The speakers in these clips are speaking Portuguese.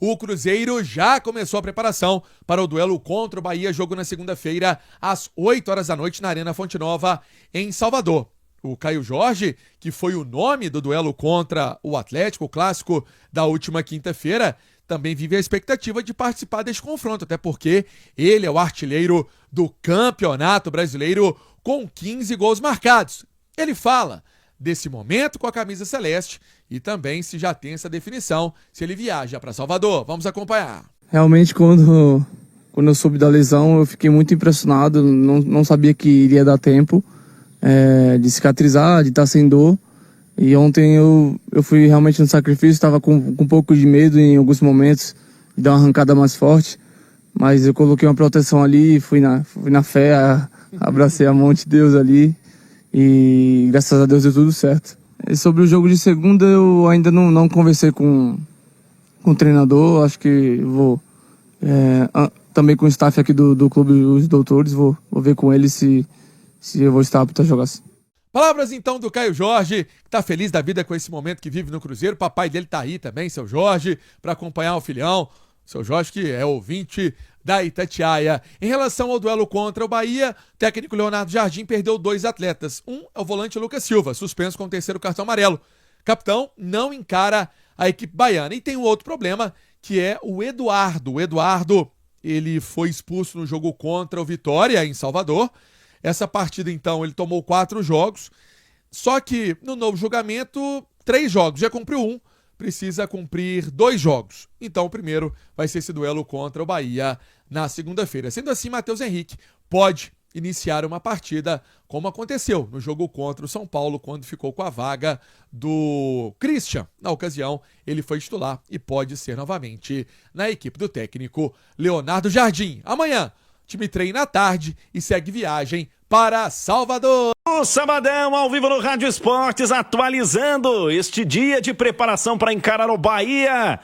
o Cruzeiro já começou a preparação para o duelo contra o Bahia, jogo na segunda-feira, às 8 horas da noite, na Arena Fonte Nova, em Salvador. O Caio Jorge, que foi o nome do duelo contra o Atlético, o clássico da última quinta-feira, também vive a expectativa de participar deste confronto, até porque ele é o artilheiro do Campeonato Brasileiro com 15 gols marcados. Ele fala desse momento com a camisa celeste e também se já tem essa definição, se ele viaja para Salvador. Vamos acompanhar. Realmente, quando eu soube da lesão, eu fiquei muito impressionado, não sabia que iria dar tempo de cicatrizar, de estar sem dor. E ontem eu fui realmente no sacrifício, estava com um pouco de medo em alguns momentos de dar uma arrancada mais forte, mas eu coloquei uma proteção ali, fui na fé, abracei a mão de Deus ali e graças a Deus deu tudo certo. E sobre o jogo de segunda, eu ainda não conversei com o treinador, acho que vou também com o staff aqui do clube, os doutores, vou ver com eles se eu vou estar apto a jogar. Palavras então do Caio Jorge, que tá feliz da vida com esse momento que vive no Cruzeiro. O papai dele tá aí também, seu Jorge, para acompanhar o filhão. Seu Jorge, que é ouvinte da Itatiaia. Em relação ao duelo contra o Bahia, o técnico Leonardo Jardim perdeu 2 atletas. Um é o volante Lucas Silva, suspenso com o 3º cartão amarelo. Capitão não encara a equipe baiana. E tem um outro problema, que é o Eduardo. O Eduardo, ele foi expulso no jogo contra o Vitória, em Salvador. Essa partida, então, ele tomou 4 jogos, só que no novo julgamento, 3 jogos, já cumpriu 1, precisa cumprir 2 jogos. Então, o primeiro vai ser esse duelo contra o Bahia na segunda-feira. Sendo assim, Matheus Henrique pode iniciar uma partida, como aconteceu no jogo contra o São Paulo, quando ficou com a vaga do Christian. Na ocasião, ele foi titular e pode ser novamente na equipe do técnico Leonardo Jardim. Amanhã, o time treina à tarde e segue viagem para Salvador. O Sabadão ao vivo no Rádio Esportes, atualizando este dia de preparação para encarar o Bahia.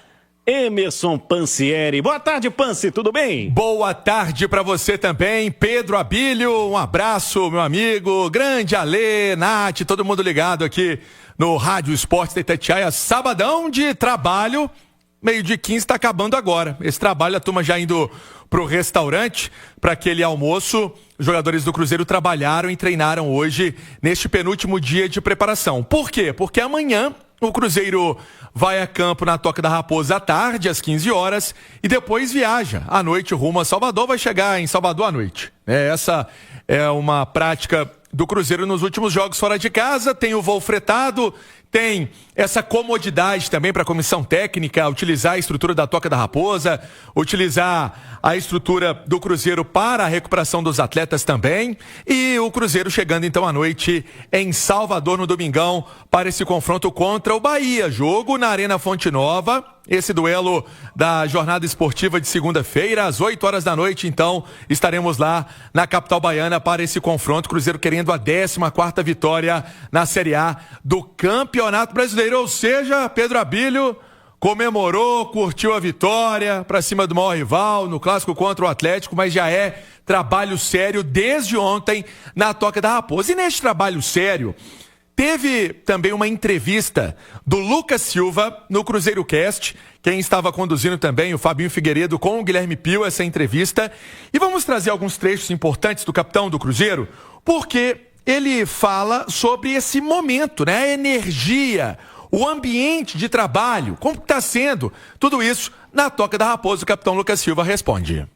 Emerson Pansieri. Boa tarde, Pansi, tudo bem? Boa tarde para você também, Pedro Abílio. Um abraço, meu amigo. Grande Alê, Nath, todo mundo ligado aqui no Rádio Esportes da Itatiaia. Sabadão de trabalho. Meio de 15 está acabando agora. Esse trabalho, a turma já indo pro restaurante, para aquele almoço. Os jogadores do Cruzeiro trabalharam e treinaram hoje, neste penúltimo dia de preparação. Por quê? Porque amanhã o Cruzeiro vai a campo na Toca da Raposa à tarde, às 15 horas, e depois viaja à noite rumo a Salvador, vai chegar em Salvador à noite. Essa é uma prática do Cruzeiro nos últimos jogos fora de casa, tem o voo fretado, tem essa comodidade também para a comissão técnica, utilizar a estrutura da Toca da Raposa, utilizar a estrutura do Cruzeiro para a recuperação dos atletas também, e o Cruzeiro chegando então à noite em Salvador no domingão para esse confronto contra o Bahia, jogo na Arena Fonte Nova. Esse duelo da jornada esportiva de segunda-feira, às 8 horas da noite, então, estaremos lá na capital baiana para esse confronto. Cruzeiro querendo a 14ª vitória na Série A do Campeonato Brasileiro. Ou seja, Pedro Abílio comemorou, curtiu a vitória para cima do maior rival no clássico contra o Atlético, mas já é trabalho sério desde ontem na Toca da Raposa. E neste trabalho sério, teve também uma entrevista do Lucas Silva no Cruzeiro Cast, quem estava conduzindo também, o Fabinho Figueiredo, com o Guilherme Pio, essa entrevista. E vamos trazer alguns trechos importantes do capitão do Cruzeiro, porque ele fala sobre esse momento, né? A energia, o ambiente de trabalho, como está sendo tudo isso na Toca da Raposa. O capitão Lucas Silva responde.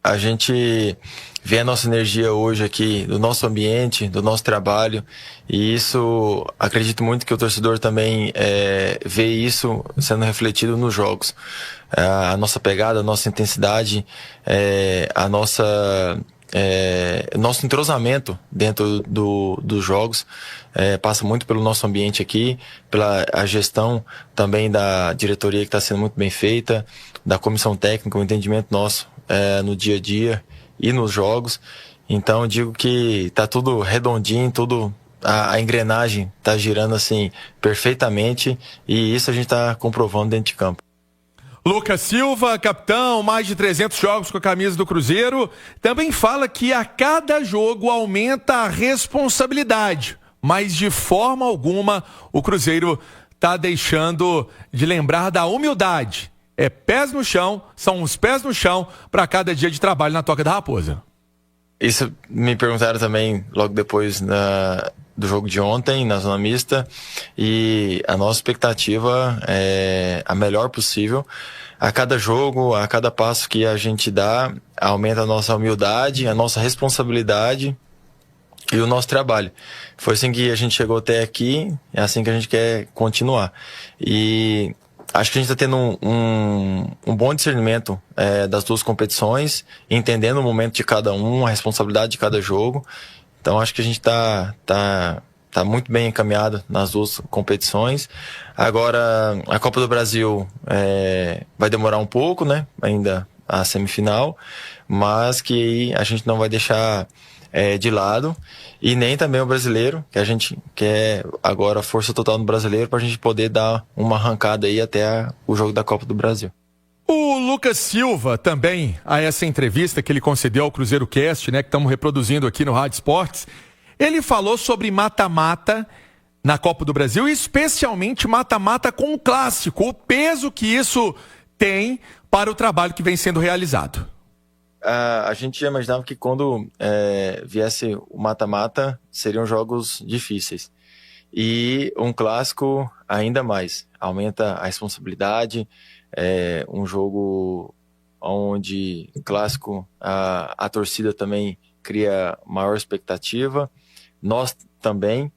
A gente vê a nossa energia hoje aqui, do nosso ambiente, do nosso trabalho, e isso, acredito muito que o torcedor também vê isso sendo refletido nos jogos. A nossa pegada, a nossa intensidade, nosso entrosamento dentro dos jogos passa muito pelo nosso ambiente aqui, pela a gestão também da diretoria que está sendo muito bem feita, da comissão técnica, o entendimento nosso no dia a dia e nos jogos. Então eu digo que tá tudo redondinho, tudo a engrenagem tá girando assim perfeitamente, e isso a gente tá comprovando dentro de campo. Lucas Silva, capitão, mais de 300 jogos com a camisa do Cruzeiro, também fala que a cada jogo aumenta a responsabilidade, mas de forma alguma o Cruzeiro tá deixando de lembrar da humildade. é pés no chão, são os pés no chão para cada dia de trabalho na Toca da Raposa. Isso me perguntaram também logo depois do jogo de ontem, na zona mista, e a nossa expectativa é a melhor possível. A cada jogo, a cada passo que a gente dá, aumenta a nossa humildade, a nossa responsabilidade e o nosso trabalho. Foi assim que a gente chegou até aqui, é assim que a gente quer continuar. E acho que a gente está tendo um bom discernimento das duas competições, entendendo o momento de cada um, a responsabilidade de cada jogo. Então acho que a gente tá muito bem encaminhado nas duas competições. Agora, a Copa do Brasil vai demorar um pouco, né? Ainda a semifinal, mas que a gente não vai deixar de lado, e nem também o brasileiro, que a gente quer agora força total no brasileiro para a gente poder dar uma arrancada aí até o jogo da Copa do Brasil. O Lucas Silva também, a essa entrevista que ele concedeu ao Cruzeiro Cast, né, que estamos reproduzindo aqui no Rádio Esportes, ele falou sobre mata-mata na Copa do Brasil, e especialmente mata-mata com o clássico, o peso que isso tem para o trabalho que vem sendo realizado. A gente já imaginava que quando viesse o mata-mata, seriam jogos difíceis. E um clássico ainda mais. Aumenta a responsabilidade. Um jogo onde clássico a torcida também cria maior expectativa. Nós também.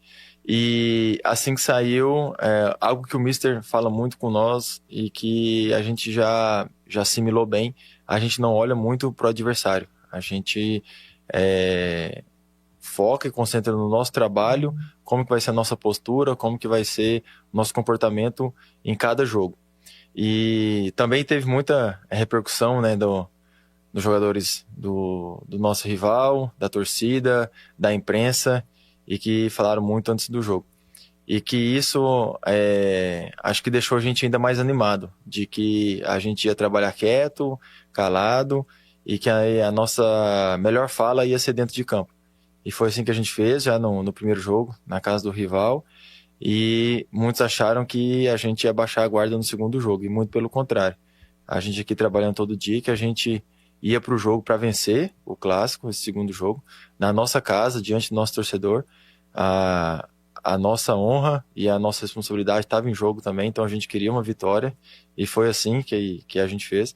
E assim que saiu, algo que o Mister fala muito com nós e que a gente já assimilou bem, a gente não olha muito pro adversário. A gente foca e concentra no nosso trabalho, como que vai ser a nossa postura, como que vai ser o nosso comportamento em cada jogo. E também teve muita repercussão, né, dos jogadores do nosso rival, da torcida, da imprensa, e que falaram muito antes do jogo. E que isso acho que deixou a gente ainda mais animado, de que a gente ia trabalhar quieto, calado, e que a nossa melhor fala ia ser dentro de campo. E foi assim que a gente fez já no primeiro jogo, na casa do rival, e muitos acharam que a gente ia baixar a guarda no segundo jogo, e muito pelo contrário. A gente aqui trabalhando todo dia, que a gente ia para o jogo para vencer o clássico, esse segundo jogo, na nossa casa, diante do nosso torcedor. A nossa honra e a nossa responsabilidade estava em jogo também, então a gente queria uma vitória, e foi assim que a gente fez.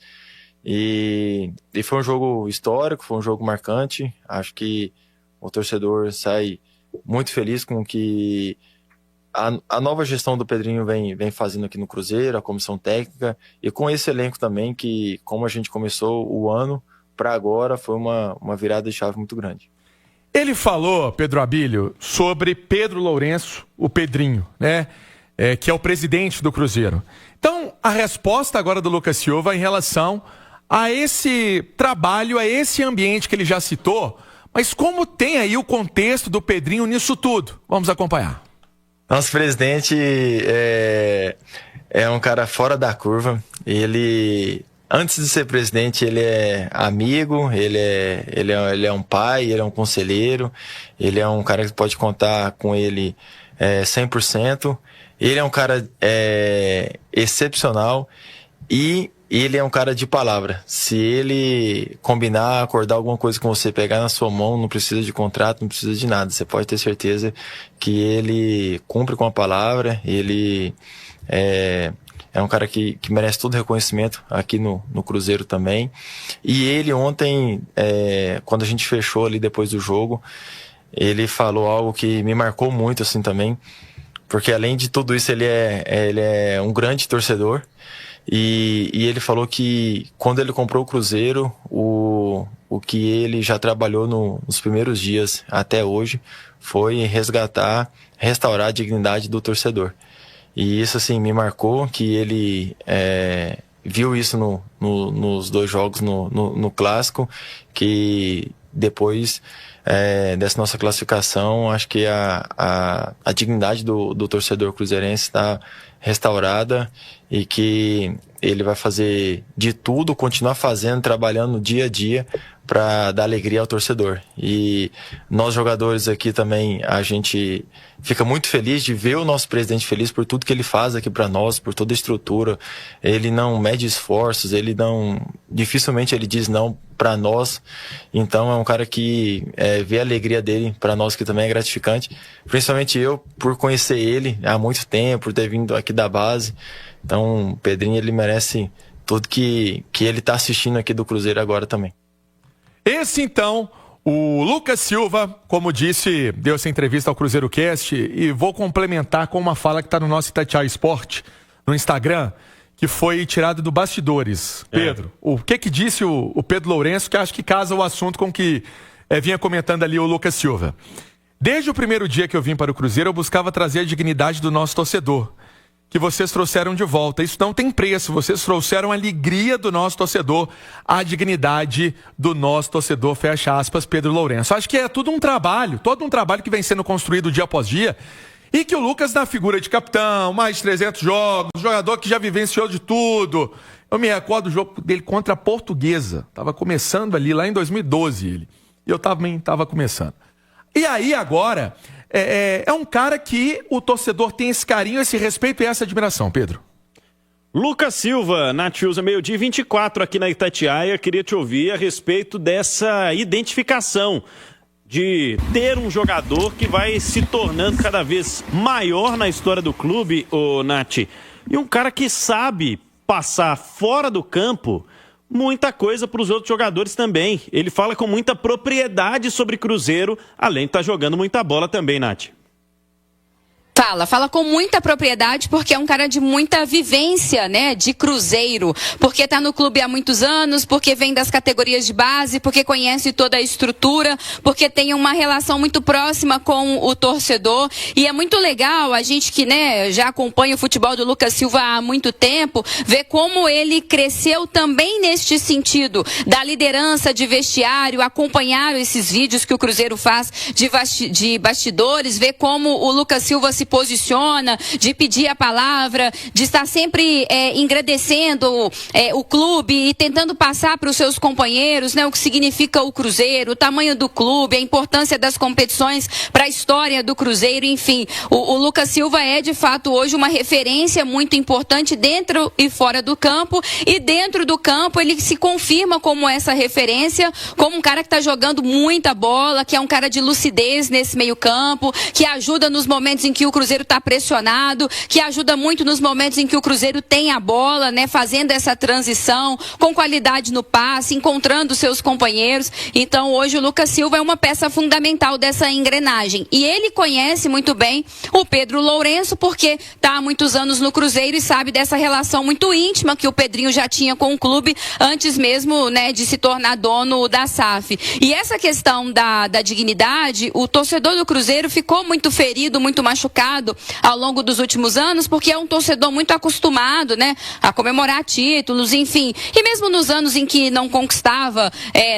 E foi um jogo histórico, foi um jogo marcante. Acho que o torcedor sai muito feliz com o que a nova gestão do Pedrinho vem fazendo aqui no Cruzeiro, a comissão técnica, e com esse elenco também, que como a gente começou o ano para agora, foi uma virada de chave muito grande. Ele falou, Pedro Abílio, sobre Pedro Lourenço, o Pedrinho, né? Que é o presidente do Cruzeiro. Então, a resposta agora do Lucas Silva em relação a esse trabalho, a esse ambiente que ele já citou, mas como tem aí o contexto do Pedrinho nisso tudo? Vamos acompanhar. Nosso presidente é um cara fora da curva. Ele, antes de ser presidente, ele é amigo, ele é um pai, ele é um conselheiro, ele é um cara que pode contar com ele 100%. Ele é um cara excepcional e ele é um cara de palavra. Se ele combinar, acordar alguma coisa com você, pegar na sua mão, não precisa de contrato, não precisa de nada. Você pode ter certeza que ele cumpre com a palavra. Ele é um cara que merece todo reconhecimento aqui no Cruzeiro também. E ele ontem, quando a gente fechou ali depois do jogo, ele falou algo que me marcou muito assim também, porque além de tudo isso ele é um grande torcedor. E ele falou que quando ele comprou o Cruzeiro, o que ele já trabalhou nos primeiros dias até hoje foi restaurar a dignidade do torcedor. E isso assim me marcou, que ele viu isso nos dois jogos no Clássico, que depois dessa nossa classificação, acho que a dignidade do torcedor cruzeirense está restaurada, e que ele vai fazer de tudo, continuar fazendo, trabalhando dia a dia, para dar alegria ao torcedor. E nós jogadores aqui também, a gente fica muito feliz de ver o nosso presidente feliz por tudo que ele faz aqui para nós, por toda a estrutura. Ele não mede esforços, dificilmente ele diz não para nós. Então é um cara que ver a alegria dele para nós que também é gratificante. Principalmente eu, por conhecer ele há muito tempo, por ter vindo aqui da base. Então o Pedrinho, ele merece tudo que ele está assistindo aqui do Cruzeiro agora também. Esse, então, o Lucas Silva, como disse, deu essa entrevista ao Cruzeiro Cast, e vou complementar com uma fala que está no nosso Itatiaia Esporte, no Instagram, que foi tirada do Bastidores. Pedro, o que disse o Pedro Lourenço, que acho que casa o assunto com que vinha comentando ali o Lucas Silva. Desde o primeiro dia que eu vim para o Cruzeiro, eu buscava trazer a dignidade do nosso torcedor, que vocês trouxeram de volta. Isso não tem preço, vocês trouxeram a alegria do nosso torcedor, a dignidade do nosso torcedor, fecha aspas, Pedro Lourenço. Acho que é todo um trabalho que vem sendo construído dia após dia, e que o Lucas, na figura de capitão, mais de 300 jogos, jogador que já vivenciou de tudo. Eu me recordo do jogo dele contra a Portuguesa, estava começando ali, lá em 2012 ele, e eu também estava começando. E aí agora... É um cara que o torcedor tem esse carinho, esse respeito e essa admiração, Pedro. Lucas Silva, Natiusa, 12h24 aqui na Itatiaia. Queria te ouvir a respeito dessa identificação de ter um jogador que vai se tornando cada vez maior na história do clube, ô Nati. E um cara que sabe passar fora do campo muita coisa para os outros jogadores também. Ele fala com muita propriedade sobre Cruzeiro, além de estar jogando muita bola também, Nath. Fala com muita propriedade, porque é um cara de muita vivência, né, de Cruzeiro, porque tá no clube há muitos anos, porque vem das categorias de base, porque conhece toda a estrutura, porque tem uma relação muito próxima com o torcedor, e é muito legal a gente que, né, já acompanha o futebol do Lucas Silva há muito tempo, ver como ele cresceu também neste sentido, da liderança de vestiário, acompanhar esses vídeos que o Cruzeiro faz de bastidores, ver como o Lucas Silva se posiciona, de pedir a palavra, de estar sempre engrandecendo o clube e tentando passar para os seus companheiros, né, o que significa o Cruzeiro, o tamanho do clube, a importância das competições para a história do Cruzeiro, enfim. O Lucas Silva é, de fato, hoje uma referência muito importante dentro e fora do campo, e dentro do campo ele se confirma como essa referência, como um cara que está jogando muita bola, que é um cara de lucidez nesse meio campo, que ajuda nos momentos em que o Cruzeiro está pressionado, que ajuda muito nos momentos em que o Cruzeiro tem a bola, né, fazendo essa transição, com qualidade no passe, encontrando seus companheiros. Então hoje o Lucas Silva é uma peça fundamental dessa engrenagem. E ele conhece muito bem o Pedro Lourenço, porque está há muitos anos no Cruzeiro e sabe dessa relação muito íntima que o Pedrinho já tinha com o clube, antes mesmo, né, de se tornar dono da SAF. E essa questão da dignidade, o torcedor do Cruzeiro ficou muito ferido, muito machucado ao longo dos últimos anos, porque é um torcedor muito acostumado, né, a comemorar títulos, enfim. E mesmo nos anos em que não conquistava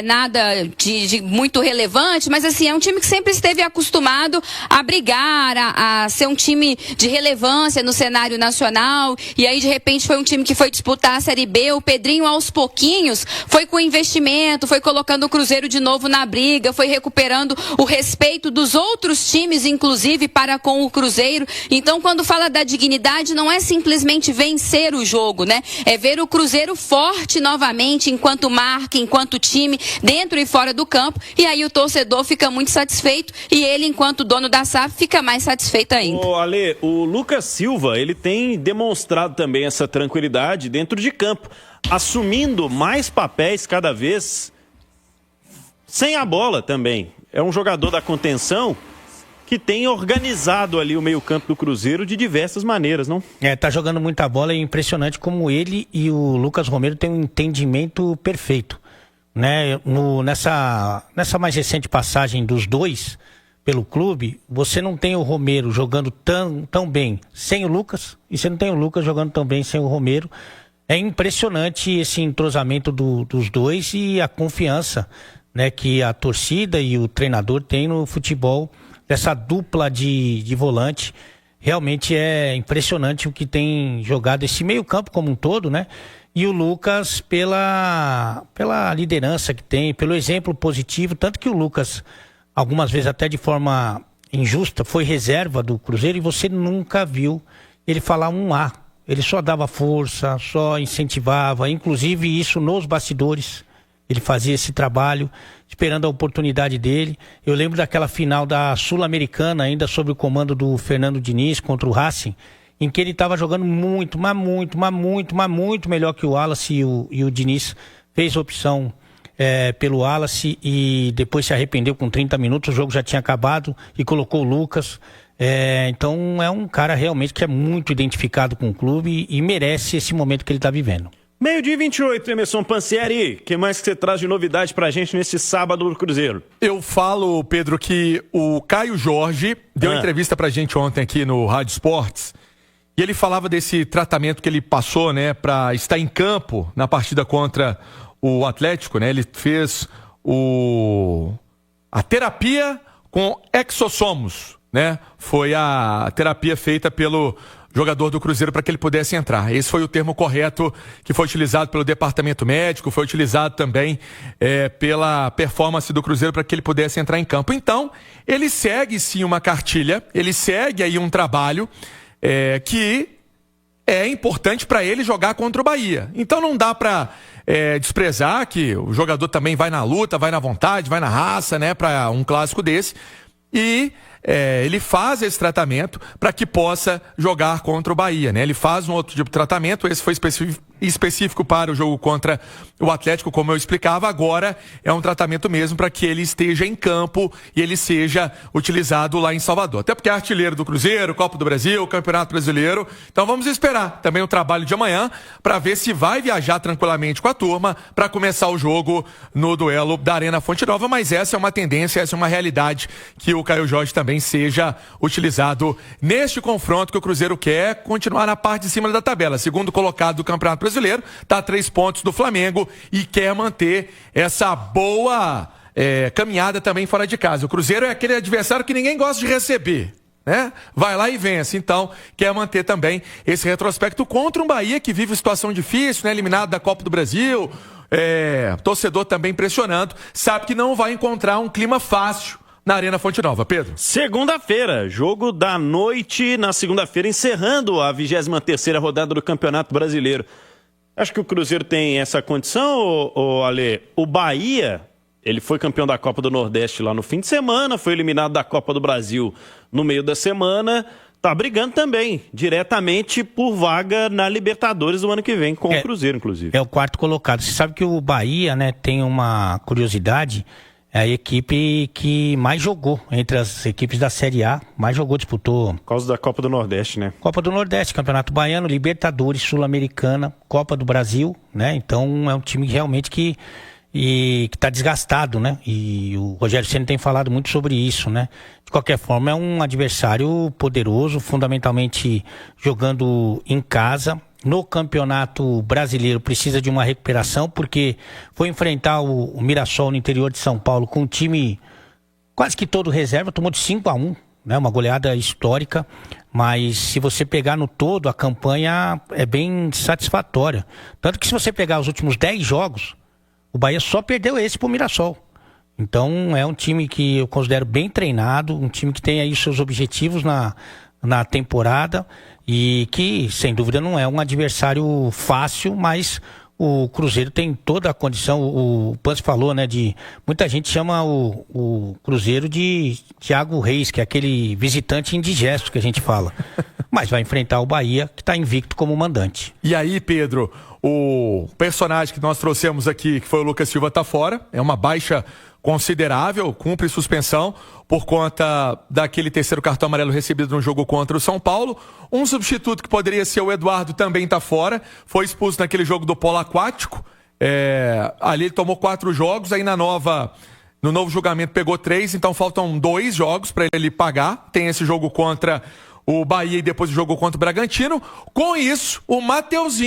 nada de muito relevante, mas assim, é um time que sempre esteve acostumado a brigar, a ser um time de relevância no cenário nacional, e aí de repente foi um time que foi disputar a Série B. O Pedrinho, aos pouquinhos, foi com investimento, foi colocando o Cruzeiro de novo na briga, foi recuperando o respeito dos outros times, inclusive, para com o Cruzeiro. Então, quando fala da dignidade, não é simplesmente vencer o jogo, né? É ver o Cruzeiro forte novamente, enquanto marca, enquanto time, dentro e fora do campo. E aí o torcedor fica muito satisfeito, e ele, enquanto dono da SAF, fica mais satisfeito ainda. Ô, Ale, o Lucas Silva, ele tem demonstrado também essa tranquilidade dentro de campo, assumindo mais papéis cada vez sem a bola também. É um jogador da contenção que tem organizado ali o meio-campo do Cruzeiro de diversas maneiras, não? Tá jogando muita bola, é impressionante como ele e o Lucas Romero têm um entendimento perfeito, né? Nessa mais recente passagem dos dois pelo clube, você não tem o Romero jogando tão bem sem o Lucas, e você não tem o Lucas jogando tão bem sem o Romero. É impressionante esse entrosamento dos dois e a confiança, né, que a torcida e o treinador têm no futebol dessa dupla de volante. Realmente é impressionante o que tem jogado esse meio campo como um todo, né? e o Lucas pela liderança que tem, pelo exemplo positivo, tanto que o Lucas, algumas vezes até de forma injusta, foi reserva do Cruzeiro e você nunca viu ele falar um A. Ele só dava força, só incentivava, inclusive isso nos bastidores. Ele fazia esse trabalho, esperando a oportunidade dele. Eu lembro daquela final da Sul-Americana, ainda sob o comando do Fernando Diniz contra o Racing, em que ele estava jogando muito melhor que o Wallace e o Diniz fez a opção pelo Wallace e depois se arrependeu com 30 minutos, o jogo já tinha acabado e colocou o Lucas. Então é um cara realmente que é muito identificado com o clube e merece esse momento que ele está vivendo. 12h28, Emerson Pansieri, o que mais que você traz de novidade pra gente nesse sábado do Cruzeiro? Eu falo, Pedro, que o Caio Jorge deu uma entrevista pra gente ontem aqui no Rádio Esportes e ele falava desse tratamento que ele passou, né, pra estar em campo na partida contra o Atlético, né? Ele fez a terapia com exossomos, né? Foi a terapia feita pelo jogador do Cruzeiro para que ele pudesse entrar. Esse foi o termo correto que foi utilizado pelo departamento médico, foi utilizado também pela performance do Cruzeiro para que ele pudesse entrar em campo. Então, ele segue sim uma cartilha, ele segue aí um trabalho que é importante para ele jogar contra o Bahia. Então não dá para desprezar que o jogador também vai na luta, vai na vontade, vai na raça, né, para um clássico desse. E ele faz esse tratamento para que possa jogar contra o Bahia, né? Ele faz um outro tipo de tratamento, esse foi específico para o jogo contra o Atlético, como eu explicava. Agora é um tratamento mesmo para que ele esteja em campo e ele seja utilizado lá em Salvador. Até porque é artilheiro do Cruzeiro, Copa do Brasil, Campeonato Brasileiro. Então vamos esperar também o trabalho de amanhã para ver se vai viajar tranquilamente com a turma para começar o jogo no duelo da Arena Fonte Nova. Mas essa é uma tendência, essa é uma realidade que o Caio Jorge também seja utilizado neste confronto que o Cruzeiro quer continuar na parte de cima da tabela. Segundo colocado do Campeonato Brasileiro, está a 3 pontos do Flamengo e quer manter essa boa caminhada também fora de casa. O Cruzeiro é aquele adversário que ninguém gosta de receber, né? Vai lá e vence. Então, quer manter também esse retrospecto contra um Bahia que vive situação difícil, né? Eliminado da Copa do Brasil, torcedor também pressionando, sabe que não vai encontrar um clima fácil na Arena Fonte Nova. Pedro? Segunda-feira, jogo da noite na segunda-feira, encerrando a 23ª rodada do Campeonato Brasileiro. Acho que o Cruzeiro tem essa condição, Ale? O Bahia, ele foi campeão da Copa do Nordeste lá no fim de semana, foi eliminado da Copa do Brasil no meio da semana, tá brigando também, diretamente por vaga na Libertadores do ano que vem, com o Cruzeiro, inclusive. É o quarto colocado. Você sabe que o Bahia, né, tem uma curiosidade. É a equipe que mais jogou entre as equipes da Série A, mais jogou, disputou. Por causa da Copa do Nordeste, né? Copa do Nordeste, Campeonato Baiano, Libertadores, Sul-Americana, Copa do Brasil, né? Então é um time realmente que está desgastado, né? E o Rogério Ceni tem falado muito sobre isso, né? De qualquer forma, é um adversário poderoso, fundamentalmente jogando em casa. No Campeonato Brasileiro precisa de uma recuperação, porque foi enfrentar o Mirassol no interior de São Paulo com um time quase que todo reserva, tomou de 5-1, né? Uma goleada histórica, mas se você pegar no todo, a campanha é bem satisfatória. Tanto que se você pegar os últimos 10 jogos, o Bahia só perdeu esse pro Mirassol. Então é um time que eu considero bem treinado, um time que tem aí seus objetivos na temporada e que, sem dúvida, não é um adversário fácil, mas o Cruzeiro tem toda a condição. O Pansi falou, né, muita gente chama o Cruzeiro de Thiago Reis, que é aquele visitante indigesto que a gente fala. Mas vai enfrentar o Bahia, que está invicto como mandante. E aí, Pedro, o personagem que nós trouxemos aqui, que foi o Lucas Silva, está fora. É uma baixa considerável, cumpre suspensão por conta daquele terceiro cartão amarelo recebido no jogo contra o São Paulo. Um substituto que poderia ser o Eduardo também está fora, foi expulso naquele jogo do polo aquático. Ali ele tomou 4 jogos, aí no novo julgamento pegou 3, então faltam 2 jogos para ele pagar. Tem esse jogo contra o Bahia e depois o jogo contra o Bragantino. Com isso, o Matheus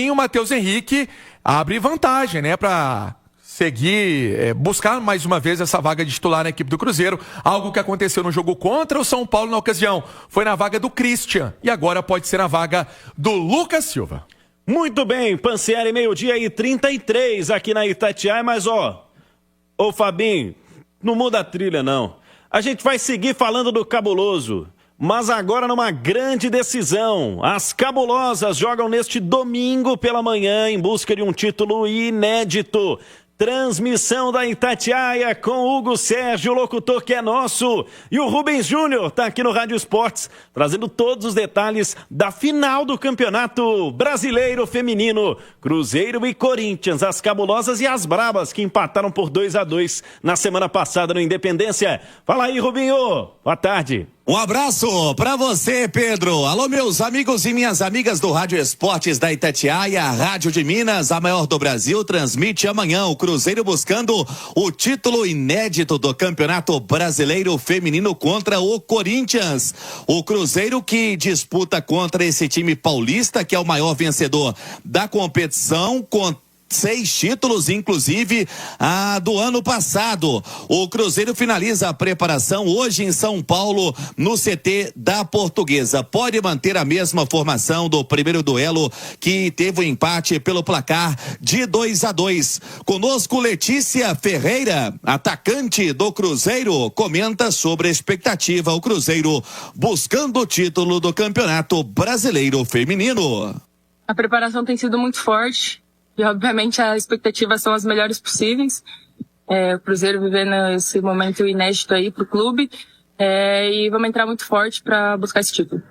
Henrique abre vantagem, né, para seguir, buscar mais uma vez essa vaga de titular na equipe do Cruzeiro, algo que aconteceu no jogo contra o São Paulo na ocasião, foi na vaga do Christian, e agora pode ser na vaga do Lucas Silva. Muito bem, Pansieri, 12h33 aqui na Itatiaia, mas ô Fabinho, não muda a trilha não. A gente vai seguir falando do Cabuloso, mas agora numa grande decisão. As Cabulosas jogam neste domingo pela manhã em busca de um título inédito. Transmissão da Itatiaia com Hugo Sérgio, o locutor que é nosso. E o Rubens Júnior está aqui no Rádio Esportes, trazendo todos os detalhes da final do Campeonato Brasileiro Feminino. Cruzeiro e Corinthians, as Cabulosas e as Brabas, que empataram por 2-2 na semana passada no Independência. Fala aí, Rubinho. Boa tarde. Um abraço pra você, Pedro. Alô, meus amigos e minhas amigas do Rádio Esportes da Itatiaia, a Rádio de Minas, a maior do Brasil, transmite amanhã o Cruzeiro buscando o título inédito do Campeonato Brasileiro Feminino contra o Corinthians. O Cruzeiro que disputa contra esse time paulista, que é o maior vencedor da competição, com 6 títulos, inclusive do ano passado. O Cruzeiro finaliza a preparação hoje em São Paulo, no CT da Portuguesa. Pode manter a mesma formação do primeiro duelo, que teve o empate pelo placar de 2-2. Conosco, Letícia Ferreira, atacante do Cruzeiro, comenta sobre a expectativa. O Cruzeiro buscando o título do Campeonato Brasileiro Feminino. A preparação tem sido muito forte. E, obviamente, as expectativas são as melhores possíveis. O Cruzeiro vivendo esse momento inédito aí pro clube. E vamos entrar muito forte para buscar esse título.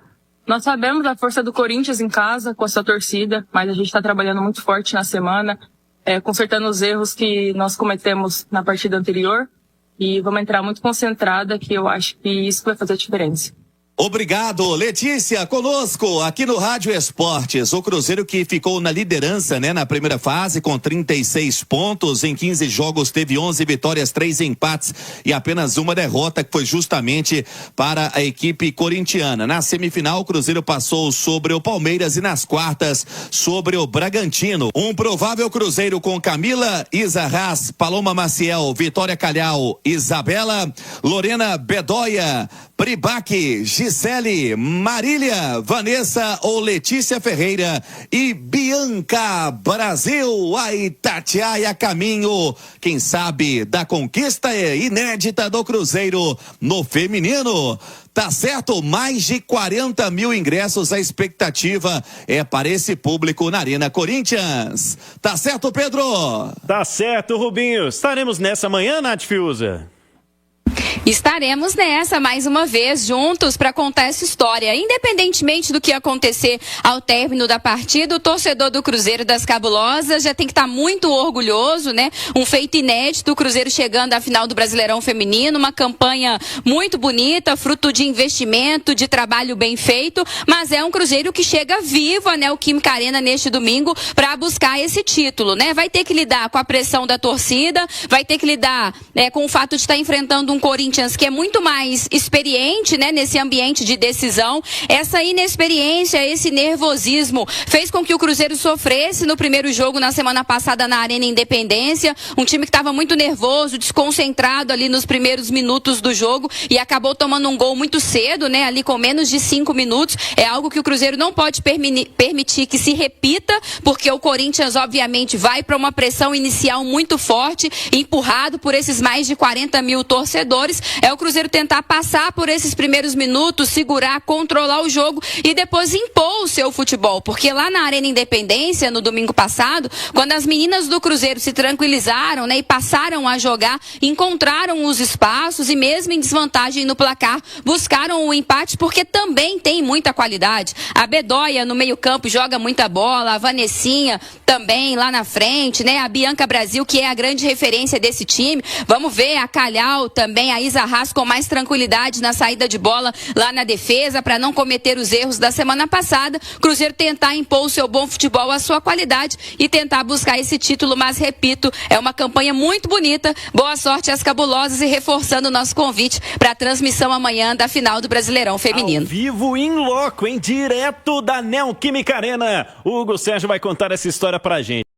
Nós sabemos a força do Corinthians em casa, com a sua torcida, mas a gente está trabalhando muito forte na semana, consertando os erros que nós cometemos na partida anterior. E vamos entrar muito concentrada, que eu acho que isso vai fazer a diferença. Obrigado, Letícia, conosco aqui no Rádio Esportes. O Cruzeiro que ficou na liderança, na primeira fase com 36 pontos, em 15 jogos teve 11 vitórias, 3 empates e apenas uma derrota, que foi justamente para a equipe corintiana. Na semifinal, o Cruzeiro passou sobre o Palmeiras e nas quartas sobre o Bragantino. Um provável Cruzeiro com Camila, Isa Haas, Paloma Maciel, Vitória Calhau, Isabela, Lorena Bedoya, Pribac, Gisele, Marília, Vanessa ou Letícia Ferreira e Bianca Brasil. A Itatiaia caminho, quem sabe, da conquista inédita do Cruzeiro no feminino. Tá certo? Mais de 40 mil ingressos. A expectativa é para esse público na Arena Corinthians. Tá certo, Pedro? Tá certo, Rubinho. Estaremos nessa manhã, Nath Fiuza? Estaremos nessa mais uma vez juntos para contar essa história. Independentemente do que acontecer ao término da partida, o torcedor do Cruzeiro das Cabulosas já tem que estar muito orgulhoso, Um feito inédito, o Cruzeiro chegando à final do Brasileirão Feminino, uma campanha muito bonita, fruto de investimento, de trabalho bem feito, mas é um Cruzeiro que chega vivo à Neoquímica Arena neste domingo para buscar esse título, Vai ter que lidar com a pressão da torcida, vai ter que lidar com o fato de estar enfrentando um Corinthians que é muito mais experiente, nesse ambiente de decisão. Essa inexperiência, esse nervosismo fez com que o Cruzeiro sofresse no primeiro jogo na semana passada na Arena Independência, um time que estava muito nervoso, desconcentrado ali nos primeiros minutos do jogo e acabou tomando um gol muito cedo, ali com menos de 5 minutos. É algo que o Cruzeiro não pode permitir que se repita, porque o Corinthians obviamente vai para uma pressão inicial muito forte, empurrado por esses mais de 40 mil torcedores. É o Cruzeiro tentar passar por esses primeiros minutos, segurar, controlar o jogo e depois impor o seu futebol. Porque lá na Arena Independência, no domingo passado, quando as meninas do Cruzeiro se tranquilizaram, e passaram a jogar, encontraram os espaços e mesmo em desvantagem no placar, buscaram o empate porque também tem muita qualidade. A Bedoya no meio-campo joga muita bola, a Vanessinha também lá na frente, A Bianca Brasil, que é a grande referência desse time. Vamos ver a Calhau também, a Isa Haas com mais tranquilidade na saída de bola lá na defesa, para não cometer os erros da semana passada. Cruzeiro tentar impor o seu bom futebol, a sua qualidade e tentar buscar esse título, mas repito, é uma campanha muito bonita. Boa sorte às Cabulosas e reforçando o nosso convite para a transmissão amanhã da final do Brasileirão Feminino. Ao vivo, em loco, direto da Neoquímica Arena. O Hugo Sérgio vai contar essa história pra gente.